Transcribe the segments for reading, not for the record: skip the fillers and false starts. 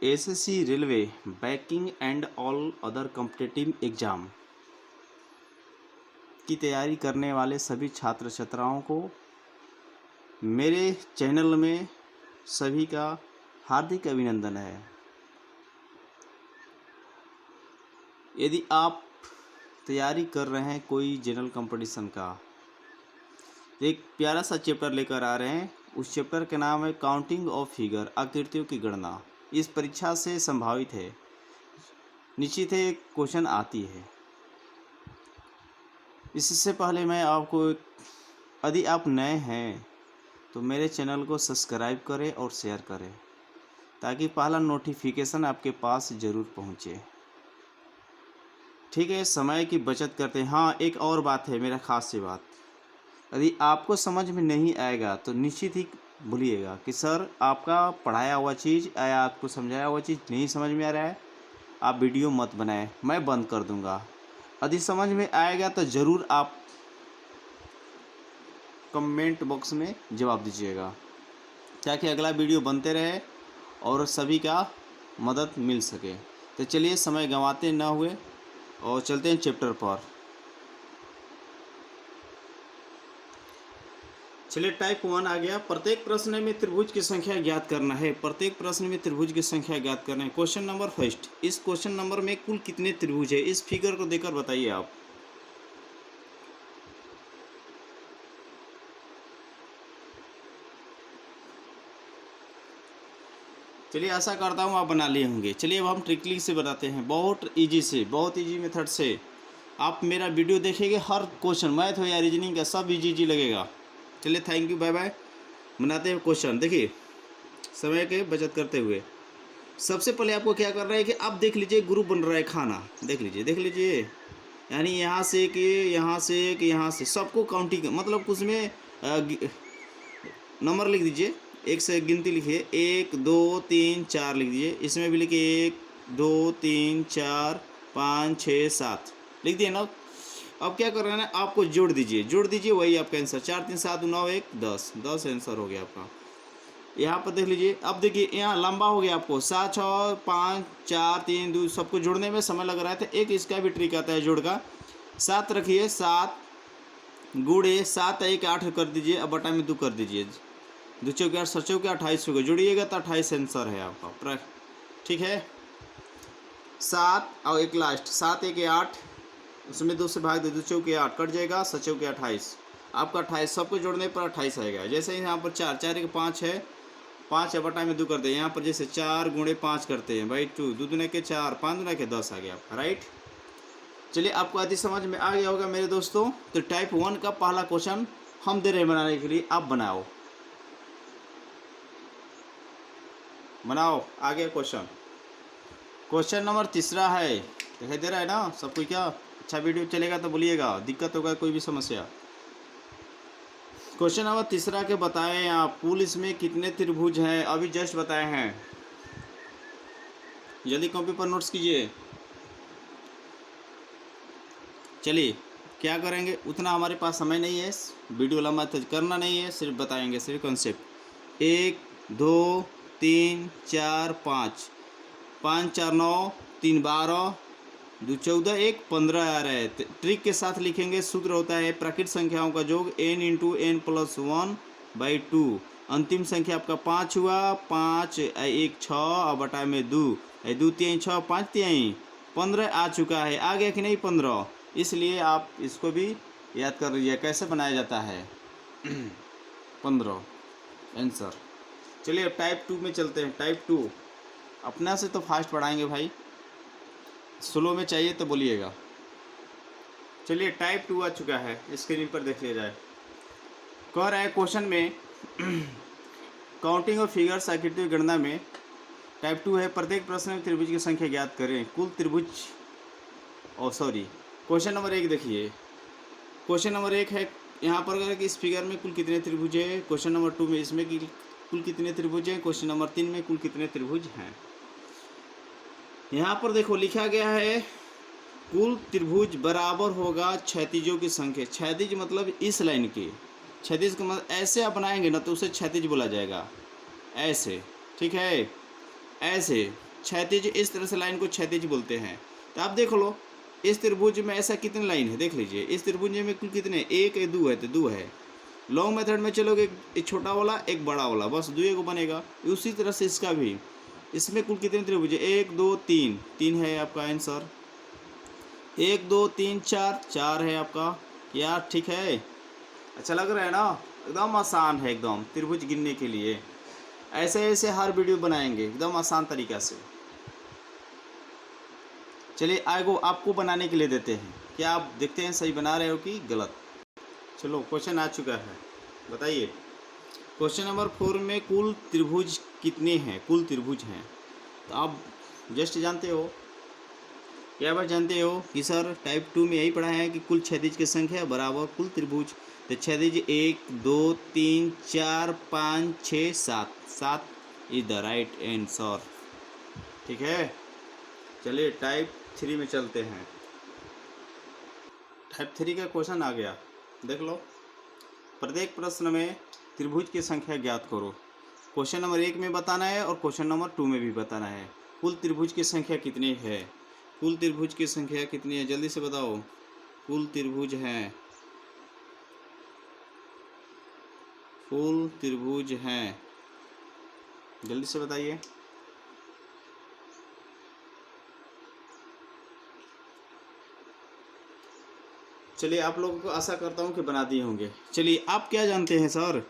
SSC, railway, banking and all other competitive exam की तैयारी करने वाले सभी छात्र छात्राओं को मेरे चैनल में सभी का हार्दिक अभिनंदन है। यदि आप तैयारी कर रहे हैं कोई जनरल कंपटीशन का, एक प्यारा सा चैप्टर लेकर आ रहे हैं। उस चैप्टर का नाम है काउंटिंग ऑफ फिगर, आकृतियों की गणना। इस परीक्षा से संभावित है, निश्चित है एक क्वेश्चन आती है। इससे पहले मैं आपको, यदि आप नए हैं तो मेरे चैनल को सब्सक्राइब करें और शेयर करें ताकि पहला नोटिफिकेशन आपके पास ज़रूर पहुंचे। ठीक है, समय की बचत करते हैं। हाँ, एक और बात है, मेरा खास सी बात, यदि आपको समझ में नहीं आएगा तो निश्चित ही भूलिएगा कि सर आपका पढ़ाया हुआ चीज़ या आपको समझाया हुआ चीज़ नहीं समझ में आ रहा है, आप वीडियो मत बनाएं, मैं बंद कर दूंगा। यदि समझ में आएगा तो ज़रूर आप कमेंट बॉक्स में जवाब दीजिएगा ताकि अगला वीडियो बनते रहे और सभी का मदद मिल सके। तो चलिए समय गंवाते ना हुए और चलते हैं चैप्टर पर। चलिए, टाइप 1 आ गया। प्रत्येक प्रश्न में त्रिभुज की संख्या ज्ञात करना है। प्रत्येक प्रश्न में त्रिभुज की संख्या ज्ञात करना है। क्वेश्चन नंबर फर्स्ट, इस क्वेश्चन नंबर में कुल कितने त्रिभुज है, इस फिगर को देखकर बताइए आप। चलिए, आशा करता हूँ आप बना लिए होंगे। चलिए अब हम ट्रिकली से बनाते हैं, बहुत इजी से, बहुत इजी मेथड से। आप मेरा वीडियो देखेंगे, हर क्वेश्चन मैथ हो या रीजनिंग का सब इजी लगेगा। चलिए, थैंक यू, बाय बाय। बनाते हैं क्वेश्चन। देखिए, समय के बचत करते हुए सबसे पहले आपको क्या करना है कि आप देख लीजिए ग्रुप बन रहा है खाना, देख लीजिए, यानी यहाँ से कि यहाँ से कि यहाँ से सबको काउंटिंग, मतलब उसमें नंबर लिख दीजिए, एक से गिनती लिखिए, 1 2 3 4 लिख दीजिए। इसमें भी लिखिए 1 2 3 4 5 6 7 लिख दिए ना। अब क्या कर रहे हैं ना, आपको जोड़ दीजिए, वही आपका आंसर। 4 3 7 9 1 10 10 आंसर हो गया आपका। यहाँ पर देख लीजिए, अब देखिए यहाँ लंबा हो गया आपको, 7 6 5 4 3 2, सबको जोड़ने में समय लग रहा है। तो एक इसका भी ट्रिक आता है जोड़ का। 7 रखिए, 7 गुणे 7 1 8 कर दीजिए, अब बटा में 2 कर दीजिए। 2 चौके 8 7 चौके 28 होगा, जोड़िएगा तो 28 आंसर है आपका। ठीक है, 7 और एक लास्ट, 7 1 8, उसमें 2 से भाग दे, 2 चौके 8 कट जाएगा, 7 चौके 28 आपका 28, सबको जोड़ने पर 28 आएगा। जैसे ही यहाँ पर 4 4 1 5 है, 5 बटा में 2 करते हैं। यहाँ पर जैसे 4 गुणे 5 करते हैं भाई, 2 2 दूने के 4 5 दूने के 10 आ गया आपका, राइट। चलिए, आपको आदि समझ में आ गया होगा मेरे दोस्तों। तो टाइप 1 का पहला क्वेश्चन हम दे रहे हैं बनाने के लिए, आप बनाओ आगे क्वेश्चन। क्वेश्चन नंबर तीसरा है, दिखाई दे रहा है ना सब कुछ? क्या अच्छा वीडियो चलेगा तो बोलिएगा, दिक्कत होगा कोई भी समस्या। क्वेश्चन नंबर तीसरा के बताएं आप, कुल इसमें कितने त्रिभुज हैं, अभी जस्ट बताए हैं। जल्दी कॉपी पर नोट्स कीजिए। चलिए, क्या करेंगे, उतना हमारे पास समय नहीं है, वीडियो लंबा तो करना नहीं है, सिर्फ बताएंगे, सिर्फ कॉन्सेप्ट। 1 2 3 4 5 5 4 9 3 12 2 14 1 15 आ रहा है। ट्रिक के साथ लिखेंगे, सूत्र होता है प्राकृत संख्याओं का योग n इंटू n प्लस 1/2। अंतिम संख्या आपका 5 हुआ, 5 1 6 और बटा में 2 2 3 6 5 3 15 आ चुका है। आ गया कि नहीं 15? इसलिए आप इसको भी याद कर लीजिए कैसे बनाया जाता है। 15 आंसर। चलिए टाइप 2 में चलते हैं। टाइप 2 अपना से तो फास्ट पढ़ाएंगे भाई, स्लो में चाहिए तो बोलिएगा। चलिए, टाइप 2 आ चुका है, स्क्रीन पर देख लिया जाए। कह रहा है क्वेश्चन में काउंटिंग ऑफ फिगर्स, आकृतियों की गणना में टाइप 2 है। प्रत्येक प्रश्न में त्रिभुज की संख्या ज्ञात करें। कुल त्रिभुज, क्वेश्चन नंबर 1 देखिए। क्वेश्चन नंबर 1 है यहाँ पर अगर कि इस फिगर में कुल कितने त्रिभुज है। क्वेश्चन नंबर 2 में इसमें कुल कितने त्रिभुज हैं। क्वेश्चन नंबर 3 में कुल कितने त्रिभुज हैं। यहाँ पर देखो लिखा गया है कुल त्रिभुज बराबर होगा क्षैतिजों की संख्या। क्षैतिज मतलब इस लाइन के, क्षैतिज का मतलब ऐसे अपनाएंगे ना तो उसे क्षैतिज बोला जाएगा, ऐसे, ठीक है, ऐसे क्षैतिज, इस तरह से लाइन को क्षैतिज बोलते हैं। तो आप देख लो इस त्रिभुज में ऐसा कितने लाइन है, देख लीजिए इस त्रिभुज में कुल कितने, एक है, दो है, तो दो है। लॉन्ग मेथड में चलोगे एक छोटा वाला एक बड़ा वाला, बस दो को बनेगा। उसी तरह से इसका भी, इसमें कुल कितने त्रिभुज है, एक दो तीन, तीन है आपका आंसर। एक दो तीन चार, चार है आपका। क्या ठीक है? अच्छा लग रहा है ना? एकदम आसान है, एकदम त्रिभुज गिनने के लिए। ऐसे ऐसे हर वीडियो बनाएंगे एकदम आसान तरीक़ा से। चलिए आगे आपको बनाने के लिए देते हैं, क्या आप देखते हैं सही बना रहे हो कि गलत। चलो क्वेश्चन आ चुका है, बताइए। क्वेश्चन नंबर 4 में कुल त्रिभुज कितने हैं, कुल त्रिभुज हैं। तो आप जस्ट जानते हो, क्या बात जानते हो कि सर टाइप 2 में यही पढ़ा है कि कुल क्षैतिज की संख्या बराबर कुल त्रिभुज। तो क्षैतिज 1 2 3 4 5 6 7, 7 इज द राइट आंसर। ठीक है, चलिए टाइप 3 में चलते हैं। टाइप 3 का क्वेश्चन आ गया, देख लो। प्रत्येक प्रश्न में त्रिभुज की संख्या ज्ञात करो। क्वेश्चन नंबर 1 में बताना है और क्वेश्चन नंबर 2 में भी बताना है। कुल त्रिभुज की संख्या कितनी है, कुल त्रिभुज की संख्या कितनी है, जल्दी से बताओ। कुल त्रिभुज हैं, कुल त्रिभुज हैं, जल्दी से बताइए। चलिए आप लोगों को आशा करता हूँ कि बना दिए होंगे। चलिए आप क्या जानते हैं सर,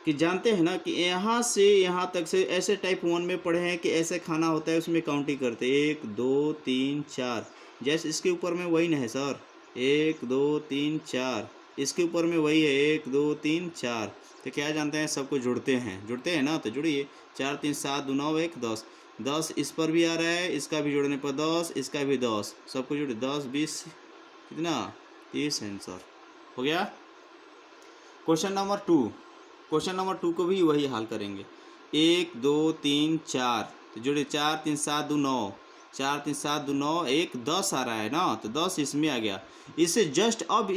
कि जानते हैं ना कि यहाँ से यहाँ तक से ऐसे टाइप 1 में पढ़े हैं कि ऐसे खाना होता है, उसमें काउंटिंग करते 1 2 3 4। जैसे इसके ऊपर में वही ना है सर, 1 2 3 4, इसके ऊपर में वही है 1 2 3 4। तो क्या जानते हैं, सबको जुड़ते हैं ना। तो जुड़िए, 4 3 7 2 9 1 10, 10 इस पर भी आ रहा है, इसका भी जोड़ने पर 10, इसका भी 10, सबको जोड़े 10 20 कितना, 30 आंसर हो गया। क्वेश्चन नंबर 2, क्वेश्चन नंबर 2 को भी वही हाल करेंगे। 1 2 3 4, तो जोड़े 4 3 7 2 9, 4 3 7 2 9 1 10 आ रहा है ना, तो 10 इसमें आ गया। इससे जस्ट अब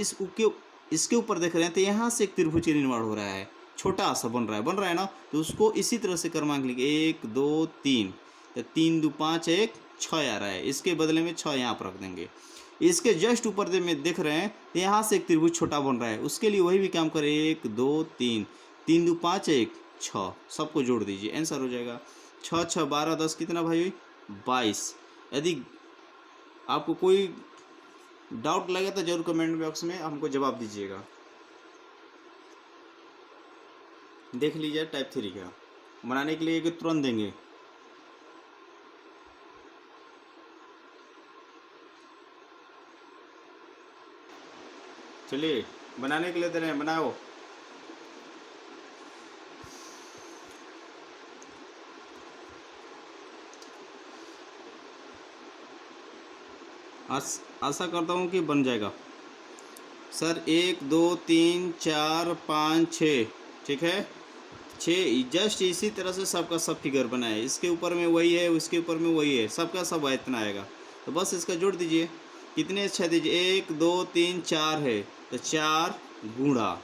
इसके ऊपर देख रहे हैं, तो यहाँ से एक त्रिभुज का निर्माण हो रहा है, छोटा सा बन रहा है ना। तो उसको इसी तरह से क्रमांक लिखे 1 2 3, तो 3 2 5 1 6 आ रहा है, इसके बदले में 6 यहाँ पर रख देंगे। इसके जस्ट ऊपर में देख रहे हैं, तो यहाँ से एक त्रिभुज छोटा बन रहा है, उसके लिए वही भी काम करें 1 2 3, 3 2 5 1 6, सबको जोड़ दीजिए, आंसर हो जाएगा 6 6 12 10 कितना भाई, 22। यदि आपको कोई डाउट लगे तो जरूर कमेंट बॉक्स में हमको जवाब दीजिएगा। देख लीजिए टाइप 3 का बनाने के लिए तुरंत देंगे। चलिए बनाने के लिए दे रहे हैं, बनाओ। आशा करता हूँ कि बन जाएगा सर। 1 2 3 4 5 6, ठीक है 6, जस्ट इसी तरह से सबका सब फिगर बनाए, इसके ऊपर में वही है, उसके ऊपर में वही है, सबका सब इतना आएगा। तो बस इसका जोड़ दीजिए, कितने अच्छा दीजिए, 1 2 3 4 है, तो 4 गुणा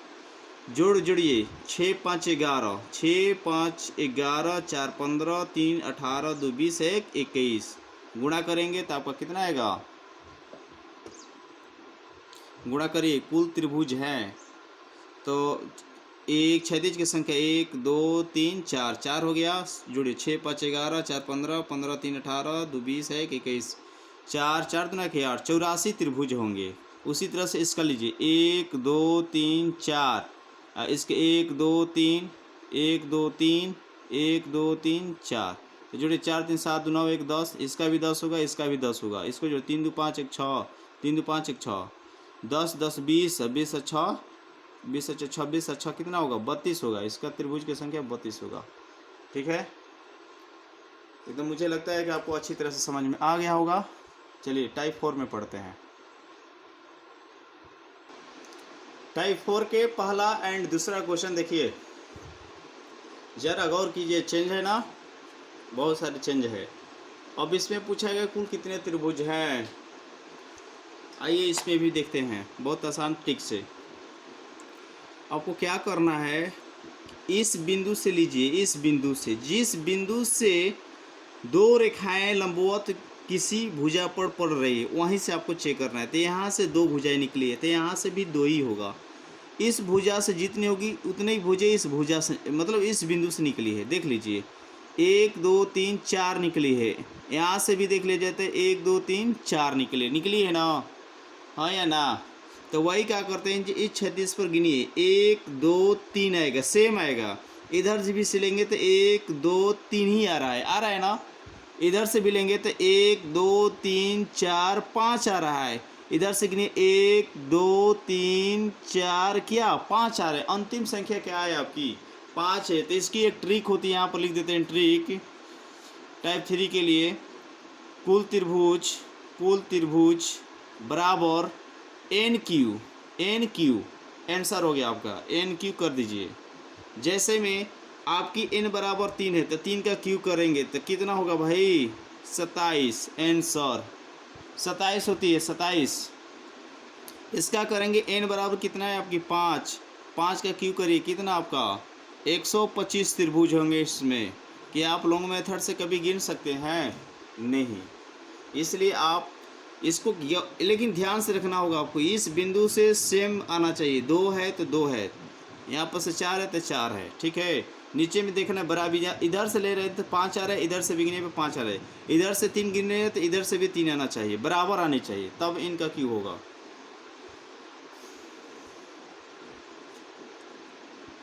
जोड़िए 6 5 11, 6 5 11 4 15 3 18 2 20 1 21, गुणा करेंगे तो आपका कितना आएगा, गुणा करिए। कुल त्रिभुज हैं तो एक क्षैतिज की संख्या 1 2 3 4, 4 हो गया, जोड़िए 6 5 11 4 15 15 3 18 2 20 1 21, 4 4 दूना के 8, 84 त्रिभुज होंगे। उसी तरह से इसका लीजिए 1 2 3 4, इसके 1 2 3 1 2 3 1 2 3 4, तो जोड़िए 4 3 7 2 9 1 10, इसका भी 10 होगा, इसका भी 10 होगा, इसको जो 3 2 5 1 6, 3 2 5 1 6, 10 10 20 20 अच्छा 20 अच्छा 26 अच्छा कितना होगा, 32 होगा। इसका त्रिभुज की संख्या 32 होगा। ठीक है, एकदम मुझे लगता है कि आपको अच्छी तरह से समझ में आ गया होगा। चलिए टाइप 4 में पढ़ते हैं। टाइप 4 के पहला एंड दूसरा क्वेश्चन देखिए, जरा गौर कीजिए, चेंज है ना, बहुत सारे चेंज है। अब इसमें पूछा गया कुल कितने त्रिभुज हैं। आइए इसमें भी देखते हैं, बहुत आसान ट्रिक से। आपको क्या करना है, इस बिंदु से लीजिए, इस बिंदु से, जिस बिंदु से दो रेखाएं लंबवत किसी भुजा पर पड़ रही है, वहीं से आपको चेक करना है। तो यहाँ से दो भुजाएं निकली है, तो यहाँ से भी दो ही होगा। इस भुजा से जितनी होगी उतनी ही भुजा इस भुजा से, मतलब इस बिंदु से निकली है। देख लीजिए, 1 2 3 4 निकली है। यहाँ से भी देख लीजिए, तो 1 2 3 4 निकली है ना, हाँ या ना। तो वही क्या करते हैं, इस 36 पर गिनिए, 1 2 3 आएगा, सेम आएगा। इधर से भी सिलेंगे तो 1 2 3 ही आ रहा है ना। इधर से भी लेंगे तो 1 2 3 4 5 आ रहा है। इधर से गिनिए, 1 2 3 4 क्या 5 आ रहे हैं। अंतिम संख्या क्या है आपकी, 5 है। तो इसकी एक ट्रिक होती है, यहाँ पर लिख देते हैं ट्रिक टाइप 3 के लिए। कुल त्रिभुज बराबर NQ आंसर हो गया आपका, NQ कर दीजिए। जैसे में आपकी n बराबर 3 है, तो 3 का क्यू करेंगे तो कितना होगा भाई, 27 आंसर 27 होती है, 27। इसका करेंगे n बराबर कितना है आपकी 5 का क्यू करिए, कितना आपका 125 त्रिभुज होंगे इसमें। कि आप लॉन्ग मेथड से कभी गिन सकते हैं नहीं, इसलिए आप इसको लेकिन ध्यान से रखना होगा आपको, इस बिंदु से सेम आना चाहिए। 2 है तो 2 है, यहाँ पर से 4 है तो 4 है, ठीक है। नीचे में देखना है बराबर, इधर से ले रहे हैं तो 5 आ रहा है, इधर से भी गिने पे 5 आ रहा है, इधर से 3 गिन रहे हैं तो इधर से भी 3 आना चाहिए, बराबर आनी चाहिए, तब इनका क्यू होगा।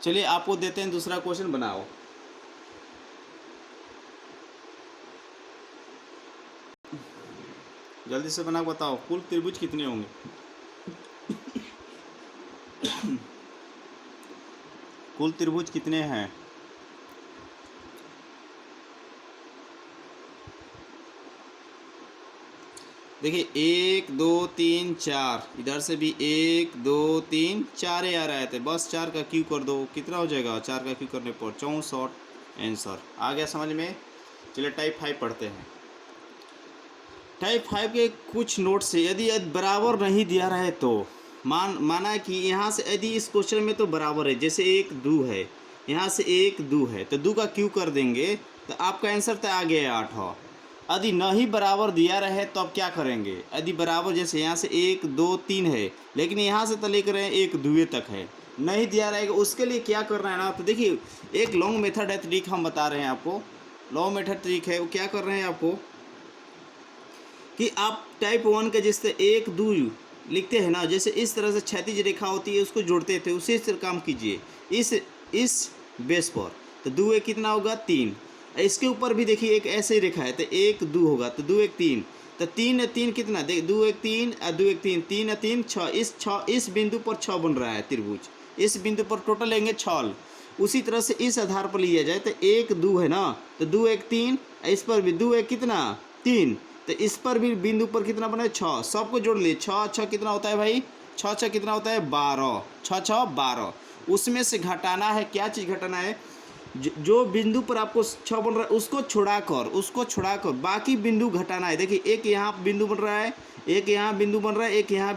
चलिए आपको देते हैं दूसरा क्वेश्चन, बनाओ। जल्दी से बना बताओ, कुल त्रिभुज कितने होंगे। कुल त्रिभुज कितने हैं। देखिए 1 2 3 4, इधर से भी 1 2 3 4 ही आ रहा है, तो बस 4 का क्यू कर दो, कितना हो जाएगा 4 का क्यू करने पर 64 आंसर आ गया समझ में। चलिए टाइप 5 पढ़ते हैं। टाइप 5 के कुछ नोट्स से, यदि बराबर नहीं दिया रहा है तो माना कि यहाँ से यदि इस क्वेश्चन में तो बराबर है, जैसे 1 2 है, यहाँ से 1 2 है, तो 2 का क्यू कर देंगे तो आपका आंसर तो आ गया 8 हो। यदि नहीं बराबर दिया रहे तो अब क्या करेंगे, यदि बराबर जैसे यहाँ से 1 2 3 है, लेकिन यहाँ से तो लेकर रहे हैं 1 2 तक है, नहीं दिया रहेगा, उसके लिए क्या करना है ना। तो देखिए एक लॉन्ग मेथड है, ट्रिक हम बता रहे हैं आपको, लॉन्ग मेथड ट्रिक है। वो क्या कर रहे हैं आपको कि आप टाइप 1 का जैसे 1 2 लिखते हैं ना, जैसे इस तरह से क्षैतिज रेखा होती है उसको जोड़ते थे, उसी से काम कीजिए इस बेस पर। तो 2 1 कितना होगा 3, इसके ऊपर भी देखिए एक ऐसे ही रेखा है, तो 1 2 होगा, तो 2 1 3, तो 3 3 कितना, देख 2 1 3 2 1 3 3 3 6, इस बिंदु पर 6 बन रहा है त्रिभुज, इस बिंदु पर टोटल लेंगे 6। उसी तरह से इस आधार पर लिया जाए तो 1 2 है ना, तो 2 1 3, इस पर भी 2 1 कितना 3, तो इस पर भी बिंदु पर कितना बना है 6, सबको जोड़ लिए 6 6 कितना होता है भाई, 6 6 कितना होता है 12, 6 6 12। उसमें से घटाना है, क्या चीज़ घटाना है, जो बिंदु पर आपको 6 बन रहा है उसको छोड़ाकर बाकी बिंदु घटाना है। देखिए एक यहाँ बिंदु बन रहा है, एक यहाँ बिंदु बन रहा है, एक यहाँ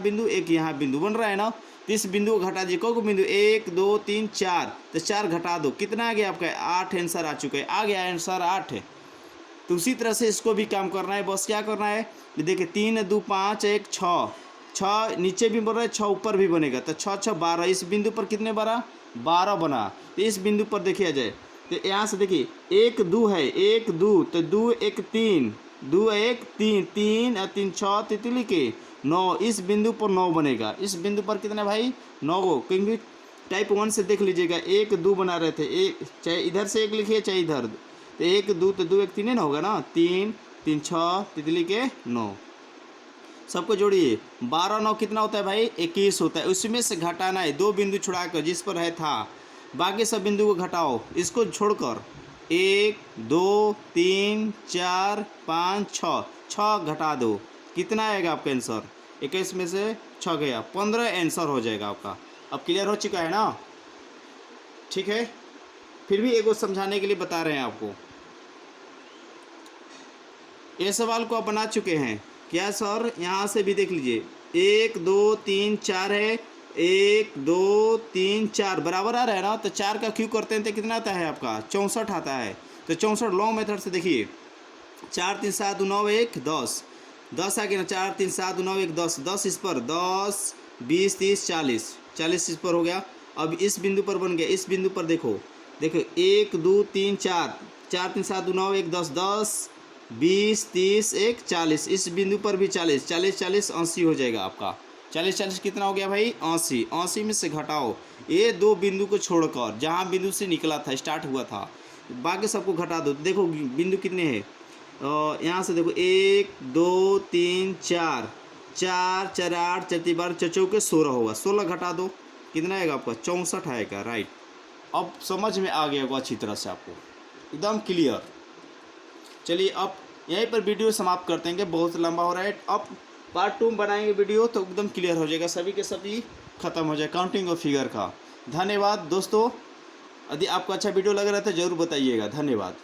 बिंदु बन रहा है ना, तो इस बिंदु को घटा दीजिए। को बिंदु 1 2 3 4, तो 4 घटा दो, कितना आ गया आपका 8 आंसर आ चुका है, आ गया आंसर 8 है। तो उसी तरह से इसको भी काम करना है, बस क्या करना है, देखिए 3 2 5 1 6, 6 नीचे भी बन रहा है 6 ऊपर भी बनेगा, तो 6 6 12, इस बिंदु पर कितने 12 बना। तो इस बिंदु पर देखिए जाए तो यहाँ से देखिए 1 2 है, 1 2, तो 2 1 3, 2 1 3 3 और 3 6 तितली के 9, इस बिंदु पर 9 बनेगा। इस बिंदु पर कितने भाई 9 को, क्योंकि टाइप 1 से देख लीजिएगा 1 2 बना रहे थे, एक चाहे इधर से 1 लिखिए चाहे इधर, तो 1 2, तो 2 1 3 ना होगा ना, 3 3 6 तितली के 9, सबको जोड़िए 12 9 कितना होता है भाई 21 होता है। उसमें से घटाना है 2 बिंदु छुड़ाकर जिस पर है था, बाकी सब बिंदु को घटाओ, इसको छोड़कर 1 2 3 4 5 6, 6 घटा दो, कितना आएगा आपका आंसर, 21 में से 6 गया 15 आंसर हो जाएगा आपका। अब क्लियर हो चुका है ना, ठीक है। फिर भी एक और समझाने के लिए बता रहे हैं आपको, ये सवाल को आप बना चुके हैं क्या सर, यहाँ से भी देख लीजिए 1 2 3 4 है, 1 2 3 4 बराबर आ रहा है ना, तो 4 का क्यू करते हैं तो कितना आता है आपका 64 आता है। तो 64 लॉन्ग मेथड से देखिए 4 3 7 9 1 10, 10 आ गया ना, 4 3 7 9 1 10, 10 इस पर, 10 20 30 40, 40 इस पर हो गया। अब इस बिंदु पर बन गया, इस बिंदु पर देखो, देखो 1 2 3 4, 4 3 7 9 1 10, 10 20 30 1 40, इस बिंदु पर भी 40, 40 40 80 हो जाएगा आपका। 40 40 कितना हो गया भाई? 80, 80 में से घटाओ ये दो बिंदु को छोड़कर, जहाँ बिंदु से निकला था, स्टार्ट हुआ था, बाकी सबको घटा दो। देखो बिंदु कितने हैं, यहाँ से देखो 1 2 3 4, 4 4 8 4 12 4 चौके 16 होगा, 16 घटा दो, कितना आएगा आपका? 64 आएगा, राइट। अब समझ में आ गया होगा अच्छी तरह से आपको, एकदम क्लियर। चलिए अब यहीं पर वीडियो समाप्त करते हैं, कि बहुत लंबा हो रहा है। अब पार्ट 2 में बनाएंगे वीडियो, तो एकदम क्लियर हो जाएगा, सभी के सभी खत्म हो जाए काउंटिंग और फिगर का। धन्यवाद दोस्तों, यदि आपको अच्छा वीडियो लग रहा है तो ज़रूर बताइएगा। धन्यवाद।